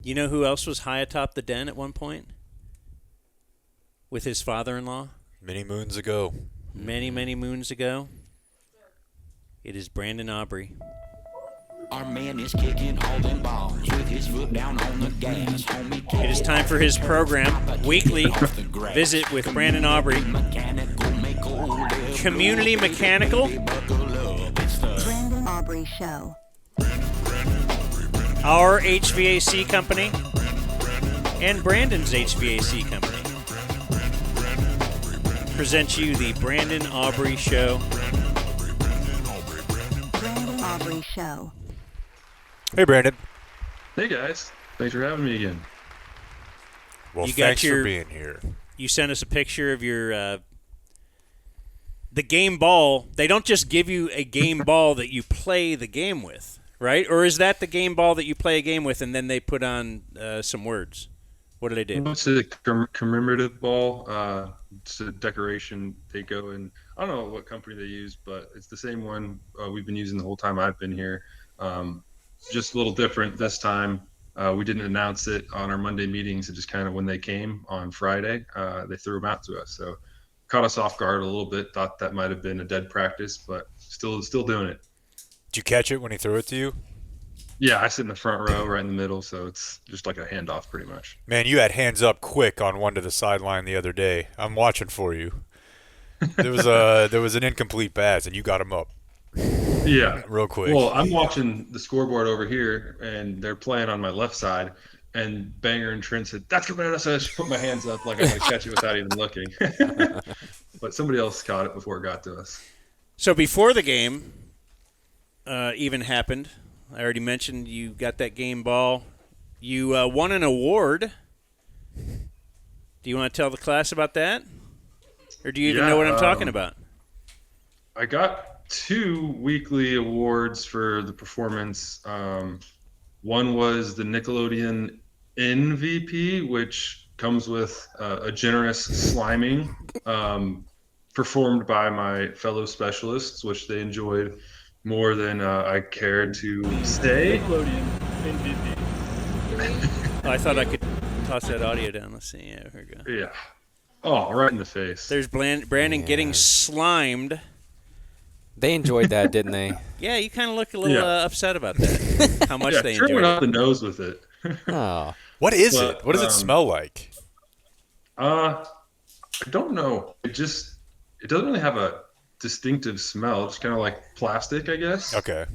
You know who else was high atop the den at one point? With his father-in-law? Many moons ago. Many, many moons ago. It is Brandon Aubrey. Our man is kicking all them balls with his foot down on the gas. It is time for his program, Weekly Visit with Brandon Aubrey. Community Mechanical. Brandon Aubrey Show. Our HVAC company. And Brandon's HVAC company. Present you the Brandon Aubrey Show. Brandon Aubrey Show. Hey, Brandon. Hey, guys. Thanks for having me again. Well, You got thanks your- for being here. You sent us a picture of your the game ball. They don't just give you a game ball that you play the game with, right? Or is that the game ball that you play a game with and then they put on some words? What do they do? It's a commemorative ball. It's a decoration. They go in. I don't know what company they use, but it's the same one we've been using the whole time I've been here. Just a little different this time. We didn't announce it on our Monday meetings. It just kind of when they came on Friday, they threw them out to us. So caught us off guard a little bit. Thought that might have been a dead practice, but still doing it. Did you catch it when he threw it to you? Yeah, I sit in the front row, right in the middle, so it's just like a handoff, pretty much. Man, you had hands up quick on one to the sideline the other day. I'm watching for you. There was an incomplete pass, and you got him up. Yeah, real quick. Well, I'm watching the scoreboard over here, and they're playing on my left side. And Banger and Trent said, "That's good." So I just put my hands up like I'm going to catch it without even looking. But somebody else caught it before it got to us. So before the game even happened, I already mentioned you got that game ball. You won an award. Do you want to tell the class about that? Or do you even know what I'm talking about? I got 2 weekly awards for the performance. One was the Nickelodeon MVP, which comes with a generous sliming performed by my fellow specialists, which they enjoyed more than I cared to say. Nickelodeon MVP. Oh, I thought I could toss that audio down. Let's see. Yeah, here we go. Yeah. Oh, right in the face. There's Brandon getting slimed. They enjoyed that, didn't they? Yeah, you kind of look a little upset about that. How much they Trent enjoyed went it. up the nose with it. Oh. What is it? What does it smell like? I don't know. It doesn't really have a distinctive smell. It's kind of like plastic, I guess. Okay.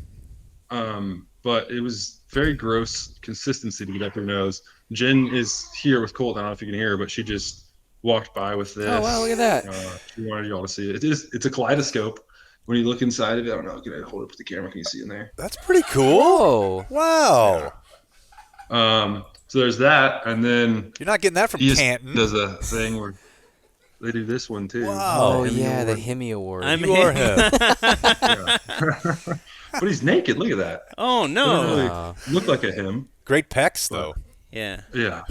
But it was very gross consistency to get up your nose. Jen is here with Colt. I don't know if you can hear her, but she just walked by with this. Oh, wow, look at that. She wanted you all to see it. It's a kaleidoscope. When you look inside of it, I don't know. Can I hold it up to the camera? Can you see in there? That's pretty cool. Whoa. Wow. So there's that, and then You're not getting that from ESPN Canton. does a thing where they do this one too. Wow. Oh, Hemi yeah, Award. the Hemi Award. I'm You are him. But he's naked. Look at that. Oh, Doesn't no. really look like a him. Great pecs, though. Yeah. Yeah.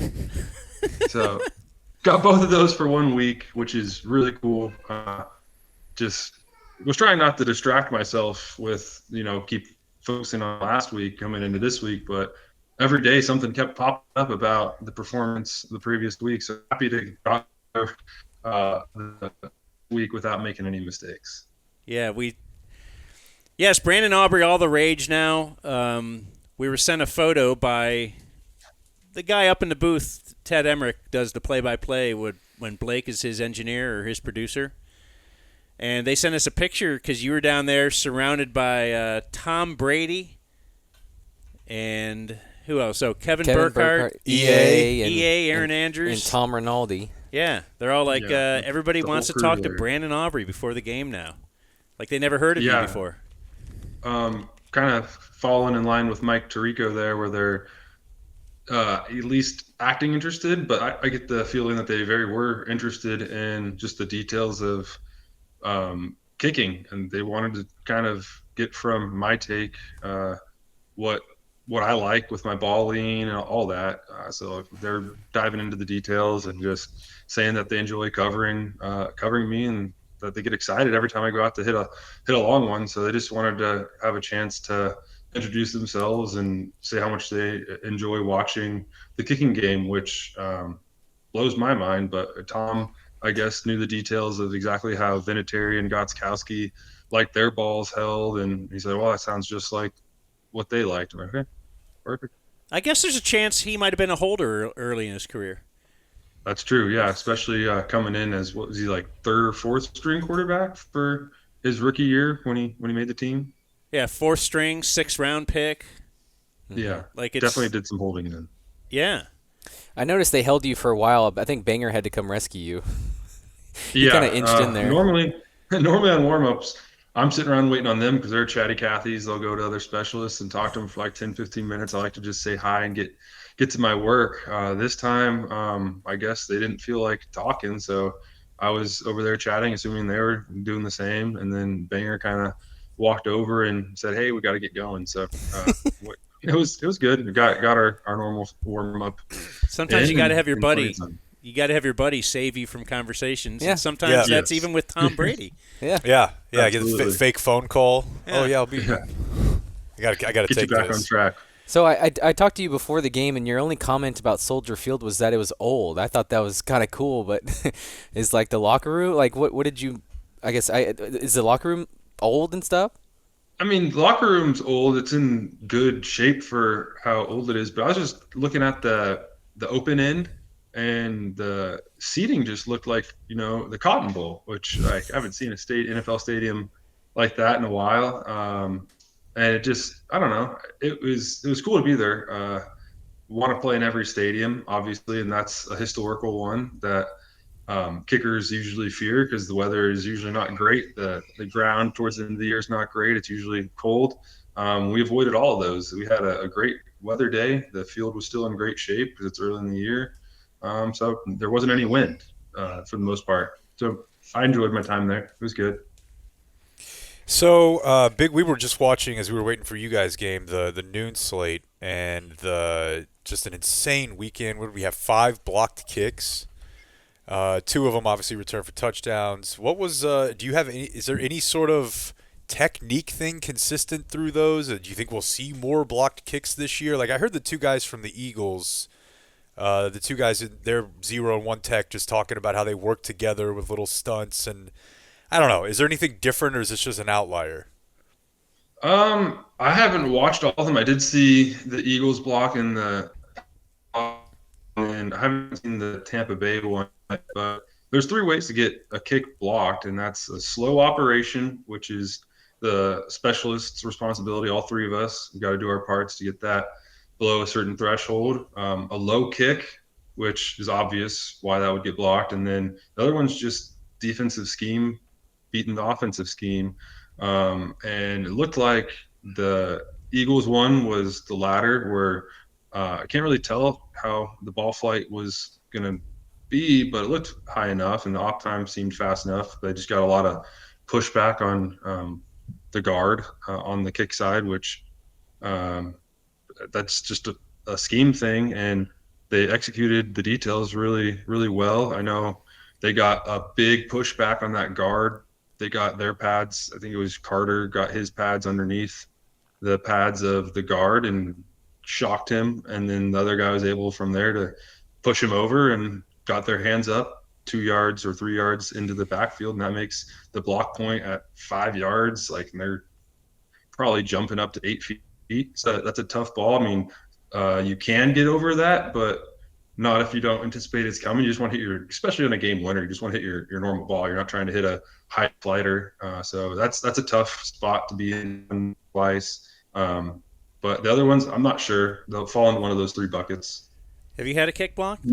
So got both of those for 1 week, which is really cool. Just was trying not to distract myself with, keep focusing on last week coming into this week, but every day something kept popping up about the performance the previous week. So happy to got the week without making any mistakes. Yeah, Yes, Brandon Aubrey, all the rage now. We were sent a photo by the guy up in the booth. Ted Emmerich does the play-by-play when Blake is his engineer or his producer. And they sent us a picture because you were down there surrounded by Tom Brady and who else? So Kevin Burkhardt, EA, Erin Andrews. And Tom Rinaldi. Yeah, they're all like, Yeah, everybody the wants to whole talk crew to there. Brandon Aubrey before the game now. Like they never heard of you Yeah. before. Kind of falling in line with Mike Tirico there, where they're at least acting interested, but I get the feeling that they very were interested in just the details of kicking, and they wanted to kind of get from my take what I like with my ball lean and all that. So they're diving into the details and just saying that they enjoy covering me and that they get excited every time I go out to hit a long one. So they just wanted to have a chance to introduce themselves and say how much they enjoy watching the kicking game, which blows my mind. But Tom, I guess, knew the details of exactly how Vinatieri and Gotskowski liked their balls held, and he said, "Well, that sounds just like what they liked." I'm like, okay, perfect. I guess there's a chance he might have been a holder early in his career. That's true, yeah. Especially coming in as what was he like third or fourth string quarterback for his rookie year when he made the team. Yeah, fourth string, 6th-round pick. Yeah, Like it's definitely did some holding in. Yeah. I noticed they held you for a while. I think Banger had to come rescue you. He Yeah, kind of inched in there. Normally on warm-ups, I'm sitting around waiting on them because they're chatty Cathys. They'll go to other specialists and talk to them for like 10, 15 minutes. I like to just say hi and get to my work. This time, I guess they didn't feel like talking, so I was over there chatting, assuming they were doing the same. And then Banger kind of walked over and said, "Hey, we got to get going." So it was good. We got our normal warm-up. Sometimes you got to have your in buddy. plenty of time. You got to have your buddy save you from conversations. Yeah. And sometimes Yeah. that's Yes. even with Tom Brady. Yeah. Yeah, get a Absolutely. fake phone call. Yeah. Oh yeah, I'll be. Yeah. I gotta Get you take back this. on track. So I talked to you before the game, and your only comment about Soldier Field was that it was old. I thought that was kind of cool, but is like the locker room, like what did you? I guess is the locker room old and stuff? I mean, the locker room's old. It's in good shape for how old it is. But I was just looking at the open end, and the seating just looked like the Cotton Bowl, which like I haven't seen a NFL stadium like that in a while. And it just I don't know. It was cool to be there. Want to play in every stadium, obviously, and that's a historical one that kickers usually fear because the weather is usually not great. The ground towards the end of the year is not great. It's usually cold. We avoided all of those. We had a great weather day. The field was still in great shape because it's early in the year. So there wasn't any wind for the most part. So I enjoyed my time there. It was good. So big. We were just watching as we were waiting for you guys' game, the noon slate, and just an insane weekend. What did we have? 5 blocked kicks. 2 of them obviously returned for touchdowns. What was? Do you have any? Is there any sort of technique thing consistent through those? Do you think we'll see more blocked kicks this year? Like I heard the 2 guys from the Eagles, the 2 guys in their 0 and 1 tech, just talking about how they work together with little stunts, and I don't know. Is there anything different, or is this just an outlier? I haven't watched all of them. I did see the Eagles block and I haven't seen the Tampa Bay one. But there's 3 ways to get a kick blocked, and that's a slow operation, which is the specialist's responsibility. All 3 of us, we got to do our parts to get that below a certain threshold. A low kick, which is obvious why that would get blocked, and then the other one's just defensive scheme beating the offensive scheme. And it looked like the Eagles one was the latter, where I can't really tell how the ball flight was going to be, but it looked high enough, and the op time seemed fast enough. They just got a lot of pushback on the guard on the kick side, which that's just a scheme thing, and they executed the details really, really well. I know they got a big pushback on that guard. They got their pads. I think it was Carter got his pads underneath the pads of the guard and shocked him, and then the other guy was able from there to push him over and got their hands up 2 yards or 3 yards into the backfield, and that makes the block point at 5 yards. Like, and they're probably jumping up to 8 feet. So that's a tough ball. I mean, you can get over that, but not if you don't anticipate it's coming. You just want to hit especially on a game winner, you just want to hit your normal ball. You're not trying to hit a high flighter. So that's a tough spot to be in twice. But the other ones, I'm not sure. They'll fall into one of those 3 buckets. Have you had a kick blocked?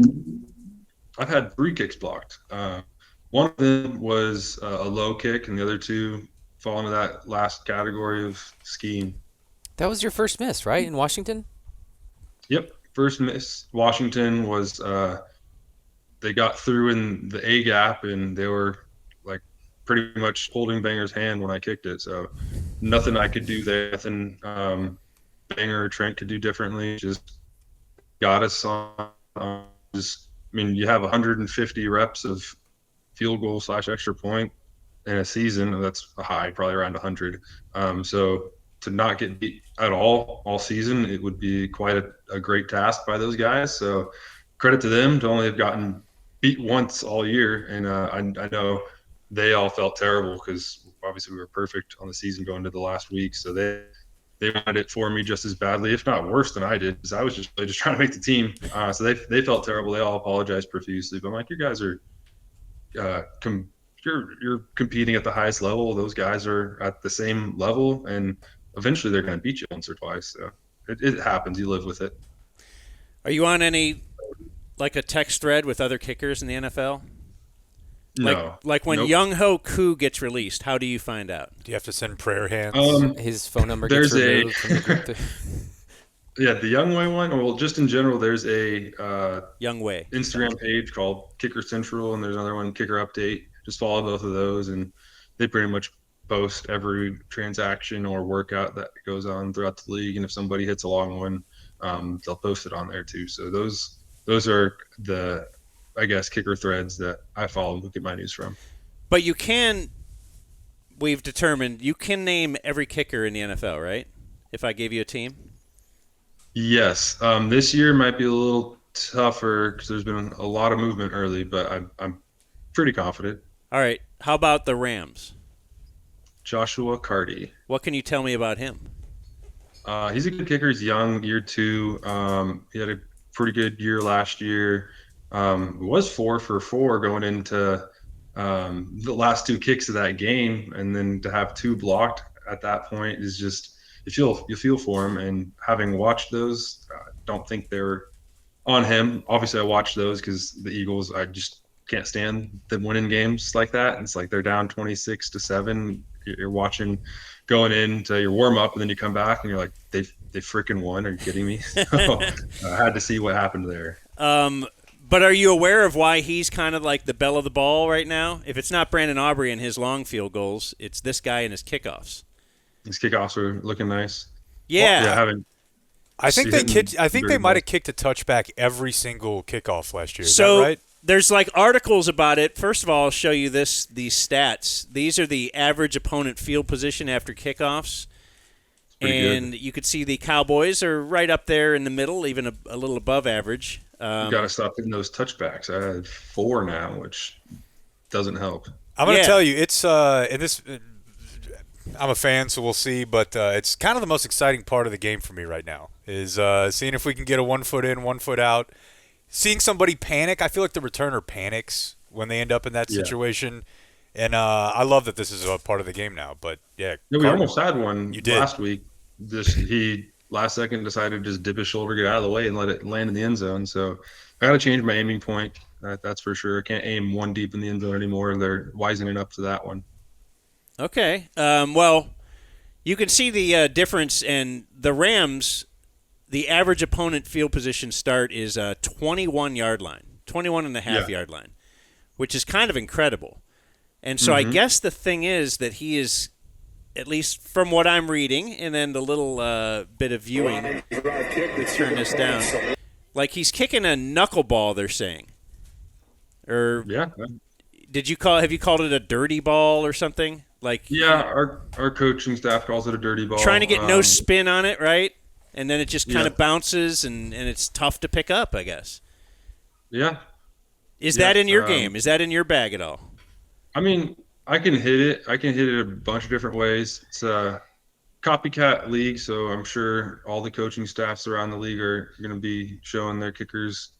I've had 3 kicks blocked. One of them was a low kick, and the other 2 fall into that last category of scheme. That was your first miss, right, in Washington? Yep. First miss. Washington was they got through in the A gap, and they were like pretty much holding Banger's hand when I kicked it. So nothing I could do there. Nothing Banger or Trent could do differently. Just got us on. You have 150 reps of field goal / extra point in a season. That's a high, probably around 100. So to not get beat at all season, it would be quite a great task by those guys. So credit to them to only have gotten beat once all year. And I know they all felt terrible because obviously we were perfect on the season going to the last week. So they wanted it for me just as badly, if not worse than I did, because I was just really just trying to make the team. So they felt terrible. They all apologized profusely. But I'm like, you guys are you're competing at the highest level. Those guys are at the same level, and eventually they're going to beat you once or twice. So it happens. You live with it. Are you on any like a text thread with other kickers in the NFL? No. Like when Nope. Young Ho Koo gets released, how do you find out? Do you have to send prayer hands? His phone number gets There's removed from the group. Yeah, the Young Way one. Well, just in general, there's a Young Way. Instagram page called Kicker Central, and there's another one, Kicker Update. Just follow both of those, and they pretty much post every transaction or workout that goes on throughout the league. And if somebody hits a long one, they'll post it on there too. So those are the, I guess, kicker threads that I follow and get my news from. But we've determined you can name every kicker in the NFL, right? If I gave you a team? Yes. This year might be a little tougher because there's been a lot of movement early, but I'm pretty confident. All right. How about the Rams? Joshua Karty. What can you tell me about him? He's a good kicker. He's young, year 2. He had a pretty good year last year. Was 4 for 4 going into the last 2 kicks of that game, and then to have 2 blocked at that point is just you feel for him. And having watched those, don't think they were on him. Obviously, I watched those because the Eagles, I just can't stand them winning games like that. And it's like they're down 26-7. You're watching going into your warm up, and then you come back and you're like, they freaking won. Are you kidding me? So I had to see what happened there. But are you aware of why he's kind of like the belle of the ball right now? If it's not Brandon Aubrey and his long field goals, it's this guy and his kickoffs. His kickoffs are looking nice. Yeah. Well, I think they might have kicked a touchback every single kickoff last year. Is So that right? there's like articles about it. First of all, I'll show you these stats. These are the average opponent field position after kickoffs. And you could see the Cowboys are right up there in the middle, even a little above average. You got to stop hitting those touchbacks. I had 4 now, which doesn't help. I'm going to tell you, it's and this. I'm a fan, so we'll see. But it's kind of the most exciting part of the game for me right now is seeing if we can get a 1 foot in, 1 foot out. Seeing somebody panic. I feel like the returner panics when they end up in that situation. And I love that this is a part of the game now. But yeah, we almost had one last did. week. He last second decided to just dip his shoulder, get out of the way, and let it land in the end zone. So I got to change my aiming point. That's for sure. I can't aim 1 deep in the end zone anymore. They're wisening up to that one. Okay. Well, you can see the difference. And the Rams, the average opponent field position start is 21-yard line, 21.5-yard line, which is kind of incredible. And so I guess the thing is that he is, at least from what I'm reading, and then the little bit of viewing, let's turn this down. Like he's kicking a knuckleball, they're saying. Or have you called it a dirty ball or something? Our coaching staff calls it a dirty ball. Trying to get no spin on it, right? And then it just kind of bounces, and it's tough to pick up, I guess. Yeah. Is that in your game? Is that in your bag at all? I mean, I can hit it. I can hit it a bunch of different ways. It's a copycat league, so I'm sure all the coaching staffs around the league are going to be showing their kickers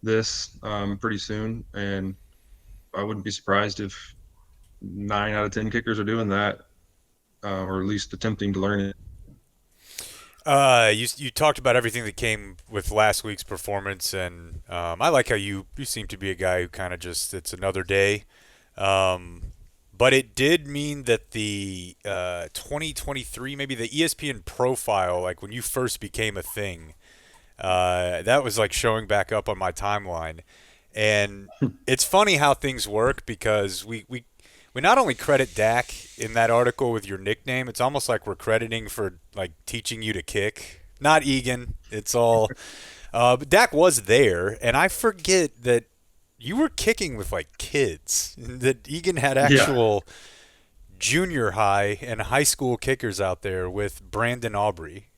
this pretty soon. And I wouldn't be surprised if 9 out of 10 kickers are doing that, or at least attempting to learn it. You talked about everything that came with last week's performance, and I like how you seem to be a guy who kind of just, it's another day. But it did mean that the 2023, maybe the ESPN profile, like when you first became a thing, that was like showing back up on my timeline. And it's funny how things work because we not only credit Dak in that article with your nickname, it's almost like we're crediting for like teaching you to kick. Not Egan. It's all but Dak was there, and I forget that you were kicking with like kids, that Egan had actual junior high and high school kickers out there with Brandon Aubrey.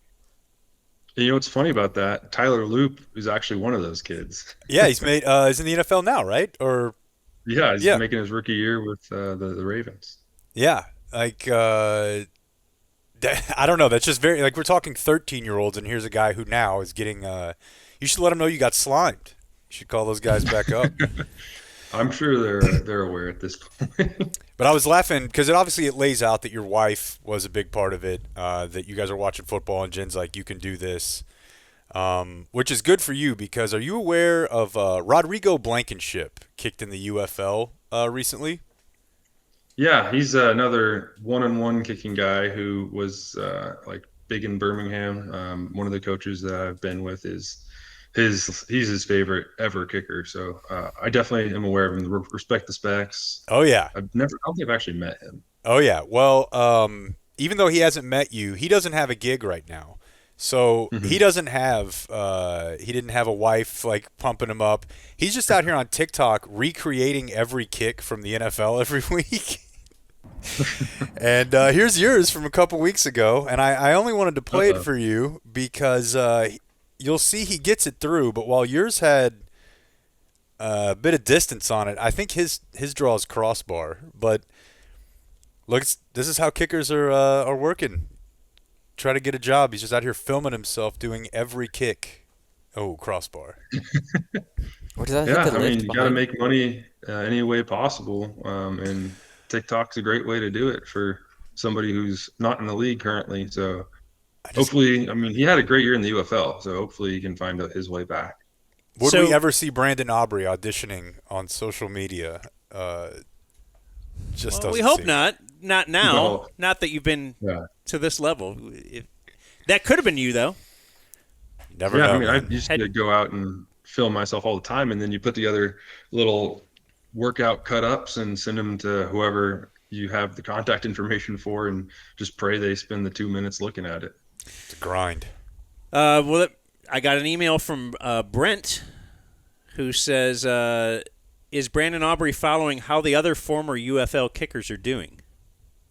And you know what's funny about that? Tyler Loop is actually one of those kids. Yeah, he's in the NFL now, right? Or Yeah, he's yeah, making his rookie year with the Ravens. yeah. Like I don't know. That's just very like we're talking 13-year-olds, and here's a guy who now is getting. You should let him know you got slimed. You should call those guys back up. I'm sure they're aware at this point. But I was laughing because it lays out that your wife was a big part of it. That you guys are watching football, and Jen's like, you can do this, which is good for you because are you aware of Rodrigo Blankenship kicked in the UFL recently? Yeah, he's another one-on-one kicking guy who was like big in Birmingham. One of the coaches that I've been with is he's his favorite ever kicker. So I definitely am aware of him. Respect the specs. Oh yeah. I don't think I've actually met him. Oh yeah. Well, even though he hasn't met you, he doesn't have a gig right now. So he doesn't have he didn't have a wife like pumping him up. He's just out here on TikTok recreating every kick from the NFL every week. And here's yours from a couple weeks ago, and I only wanted to play it for you because you'll see he gets it through. But while yours had a bit of distance on it, I think his draw is crossbar. But look, this is how kickers are working. Try to get a job. He's just out here filming himself doing every kick. Oh, crossbar. What does that Yeah, hit the I mean, lift you got to behind? make money any way possible, and TikTok's a great way to do it for somebody who's not in the league currently. So hopefully, I mean, he had a great year in the UFL, so hopefully he can find out his way back. Would So- we ever see Brandon Aubrey auditioning on social media? Just Well, we doesn't hope seem- not. Not now. No. Not that you've been Yeah. to this level. That could have been you, though. Never Yeah, know. I mean, I man. used to go out and film myself all the time, and then you put together little workout cut-ups and send them to whoever you have the contact information for, and just pray they spend the 2 minutes looking at it. It's a grind. I got an email from Brent who says, is Brandon Aubrey following how the other former UFL kickers are doing?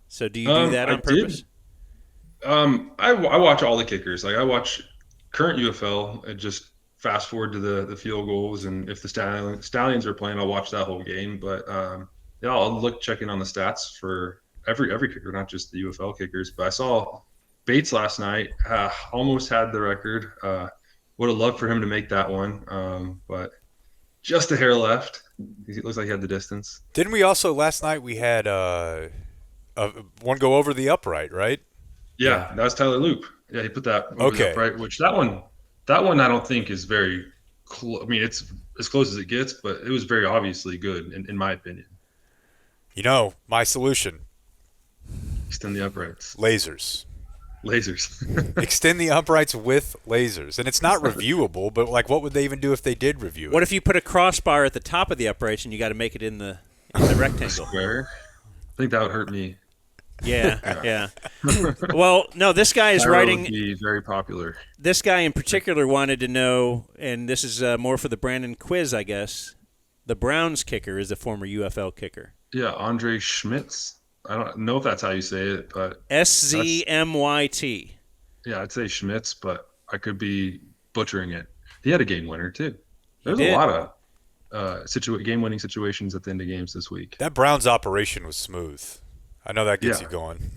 So do you do that I on purpose? I watch all the kickers. Like I watch current UFL and just fast forward to the field goals, and if the Stallions are playing, I'll watch that whole game. But yeah, I'll check in on the stats for every kicker, not just the UFL kickers. But I saw Bates last night almost had the record. Would have loved for him to make that one, but just a hair left. He looks like he had the distance. Didn't we also last night we had one go over the upright, right? Yeah, that was Tyler Loop. Yeah, he put that over Okay. the upright, which that one I don't think is very close. I mean, it's as close as it gets, but it was very obviously good in my opinion. You know, my solution: Extend the uprights. lasers. Lasers. Extend the uprights with lasers, and it's not reviewable. But like, what would they even do if they did review it? What if you put a crossbar at the top of the uprights and you got to make it in the rectangle? Square. I think that would hurt me. Yeah. Well, no, this guy is Pyro writing. would be very popular. This guy in particular wanted to know, and this is more for the Brandon quiz, I guess. The Browns kicker is the former UFL kicker. Yeah, Andre Szmyt. I don't know if that's how you say it, but SZMYT. yeah, I'd say Schmitz, but I could be butchering it. He had a game winner too. There's did. a lot of game-winning situations at the end of games this week. That Browns operation was smooth. I know that gets Yeah. you going.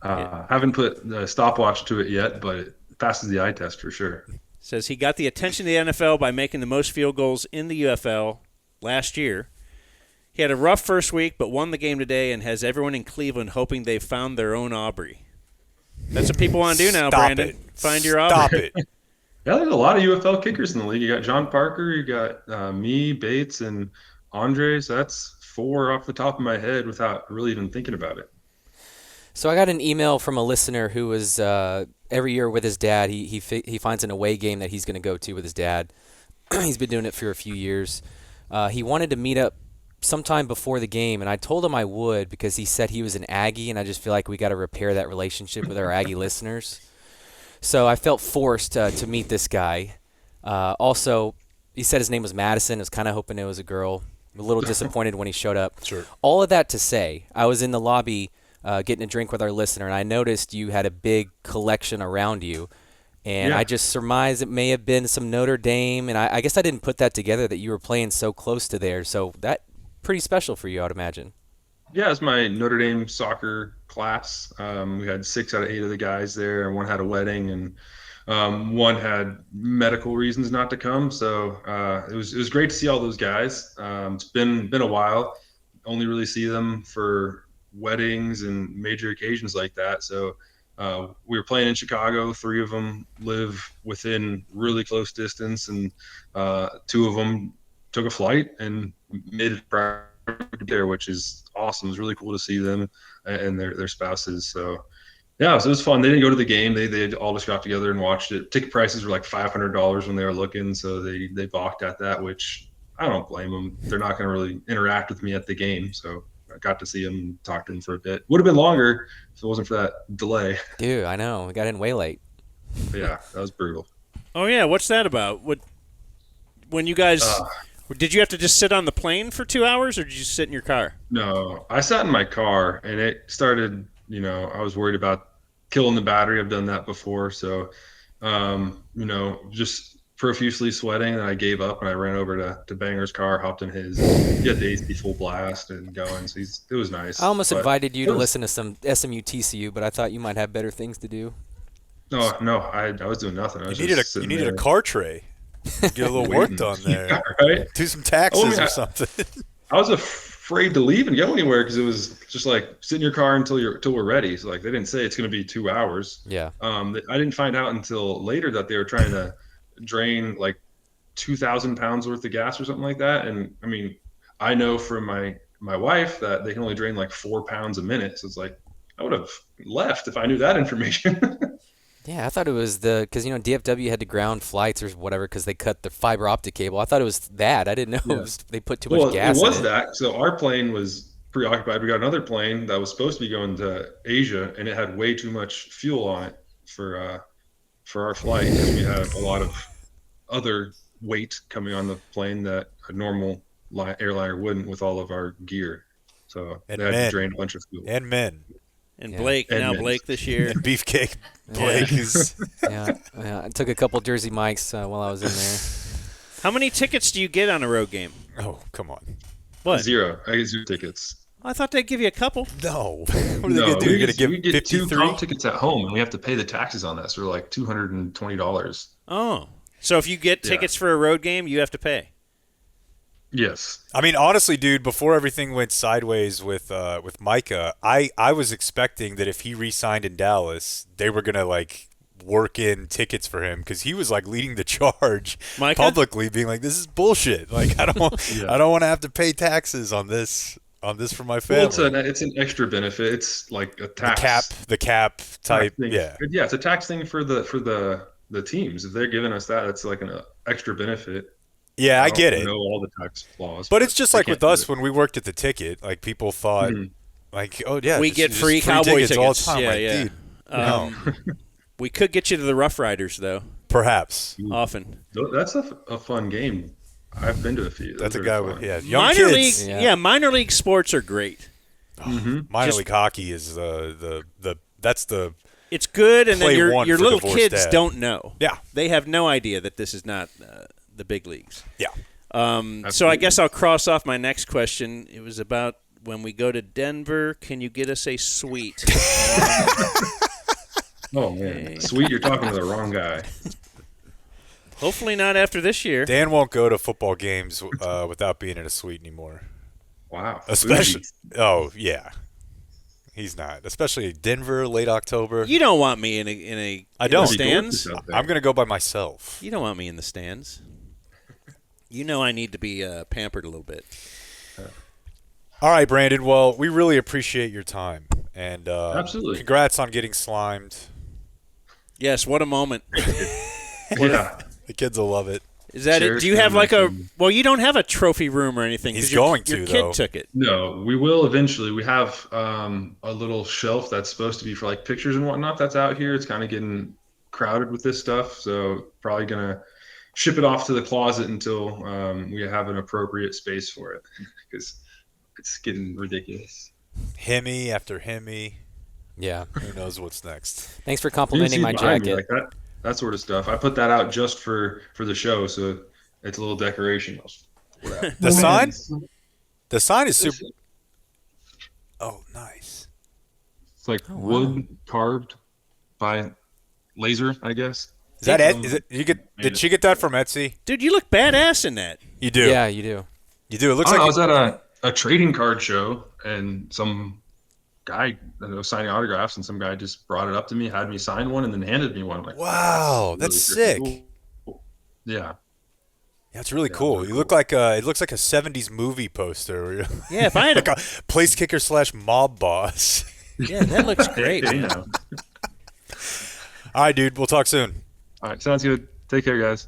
Haven't put the stopwatch to it yet, but it passes the eye test for sure. Says he got the attention of the NFL by making the most field goals in the UFL last year. He had a rough first week, but won the game today and has everyone in Cleveland hoping they've found their own Aubrey. That's what people want to do now, Stop Brandon. it. Find your Stop Aubrey. it. Yeah, there's a lot of UFL kickers in the league. You got John Parker, you got me, Bates, and Andre. So that's 4 off the top of my head without really even thinking about it. So I got an email from a listener who was every year with his dad. He finds an away game that he's going to go to with his dad. He's been doing it for a few years. He wanted to meet up sometime before the game, and I told him I would because he said he was an Aggie, and I just feel like we got to repair that relationship with our Aggie listeners. So I felt forced to meet this guy. Also, he said his name was Madison. I was kind of hoping it was a girl. a little disappointed when he showed up. Sure. All of that to say, I was in the lobby getting a drink with our listener, and I noticed you had a big collection around you. And Yeah. I just surmised it may have been some Notre Dame, and I guess I didn't put that together that you were playing so close to there. So that pretty special for you, I would imagine. Yeah, it's my Notre Dame soccer class. We had 6 out of 8 of the guys there, and one had a wedding, and one had medical reasons not to come. So it was great to see all those guys. It's been a while. Only really see them for weddings and major occasions like that. So we were playing in Chicago. 3 of them live within really close distance, and 2 of them took a flight and made it there, which is awesome. It was really cool to see them and their spouses. So yeah, so it was fun. They didn't go to the game. They all just got together and watched it. Ticket prices were like $500 when they were looking, so they balked at that, which I don't blame them. They're not going to really interact with me at the game, so I got to see them and talk to them for a bit. Would have been longer if it wasn't for that delay. Dude, I know. We got in way late. But yeah, that was brutal. Oh yeah, what's that about? When you guys did you have to just sit on the plane for 2 hours, or did you sit in your car? No, I sat in my car, and it started, I was worried about killing the battery. I've done that before. So, just profusely sweating, and I gave up, and I ran over to Banger's car, hopped in his. He had the AC full blast and going, so it was nice. I almost But invited you it to was- listen to some SMU TCU, but I thought you might have better things to do. No, I was doing nothing. I was You just needed a sitting car tray. Get a little work waiting. done there. Yeah, right? Do some taxes Oh, yeah. or something. I was afraid to leave and go anywhere because it was just like sit in your car until we're ready. So like they didn't say it's going to be 2 hours. Yeah. I didn't find out until later that they were trying to drain like 2,000 pounds worth of gas or something like that. And I mean, I know from my wife that they can only drain like 4 pounds a minute. So it's like I would have left if I knew that information. Yeah, I thought it was because DFW had to ground flights or whatever because they cut the fiber optic cable. I thought it was that. I didn't know Yeah. they put too much gas it was in it. that. So our plane was preoccupied. We got another plane that was supposed to be going to Asia, and it had way too much fuel on it for our flight because we had a lot of other weight coming on the plane that a normal airliner wouldn't with all of our gear. So And they had men. to drain a bunch of fuel. And men. And Yeah. Blake, And now men's. Blake this year. And Beefcake Blake is. Yeah, I took a couple Jersey Mikes while I was in there. How many tickets do you get on a road game? Oh, come on. What? 0. I get 0 tickets. I thought they'd give you a couple. No. What are they No, going to do? You're going to we give get 2 53? comp tickets at home, and we have to pay the taxes on that. So they're like $220. Oh. So if you get Yeah. tickets for a road game, you have to pay. Yes. I mean, honestly, dude, before everything went sideways with Micah, I was expecting that if he re-signed in Dallas, they were gonna like work in tickets for him because he was like leading the charge Micah? publicly, being like, "This is bullshit. Like, I don't want to have to pay taxes on this for my family." Well, it's an extra benefit. It's like a tax. the cap type, thing. yeah. Yeah, it's a tax thing for the teams. If they're giving us that, it's like an extra benefit. Yeah, I get don't it. know all the tax laws, But it's just they like can't with do us it. when we worked at the ticket. Like people thought, like, oh yeah, We just- get just free Cowboy tickets all the tickets. time. Yeah, Like, yeah. dude, no. We could get you to the Rough Riders, though, Perhaps often. That's a fun game. I've been to a few. that's Those a are guy fun. with young Minor kids. league, Yeah. minor league sports are great. Minor Just- league hockey is that's the It's good, and then Play your one for little divorced kids dad. don't know. yeah They have no idea that this is not the big leagues. yeah. So I Absolutely. guess I'll cross off my next question. It was about when we go to Denver, can you get us a suite? Oh man, sweet! You're talking to the wrong guy. Hopefully not after this year. Dan won't go to football games without being in a suite anymore. Wow. Especially, Bougie. oh yeah, he's not. Especially Denver, late October. You don't want me in a I in don't. the stands. Gorgeous out there. I'm gonna go by myself. You don't want me in the stands. You know I need to be pampered a little bit. All right, Brandon. Well, we really appreciate your time and Absolutely. congrats on getting slimed. Yes, what a moment. Yeah. The kids will love it. Is that it? Cherish Do you have them like a? and- Well, you don't have a trophy room or anything. 'cause He's your- going Your to, kid though. took it. No, we will eventually. We have a little shelf that's supposed to be for like pictures and whatnot that's out here. It's kind of getting crowded with this stuff, so probably gonna ship it off to the closet until we have an appropriate space for it, because it's getting ridiculous. Hemi after Hemi. Yeah. Who knows what's next? Thanks for You can complimenting see my behind me, jacket. like that sort of stuff. I put that out just for the show, so it's a little decoration. The sign? The sign is super. Oh, nice. It's like wood carved by laser, I guess. Is that Ed? Is it? Did she get that from Etsy? Dude, you look badass in that. You do. Yeah, you do. You do. It looks I like was at a trading card show, and some guy was signing autographs, and some guy just brought it up to me, had me sign one, and then handed me one. I'm like, wow, that's sick. Cool. Yeah. Yeah, it's really cool. You look like it looks like a '70s movie poster. Yeah, if I had like a place kicker / mob boss. Yeah, that looks great. Yeah. All right, dude. We'll talk soon. All right, sounds good. Take care, guys.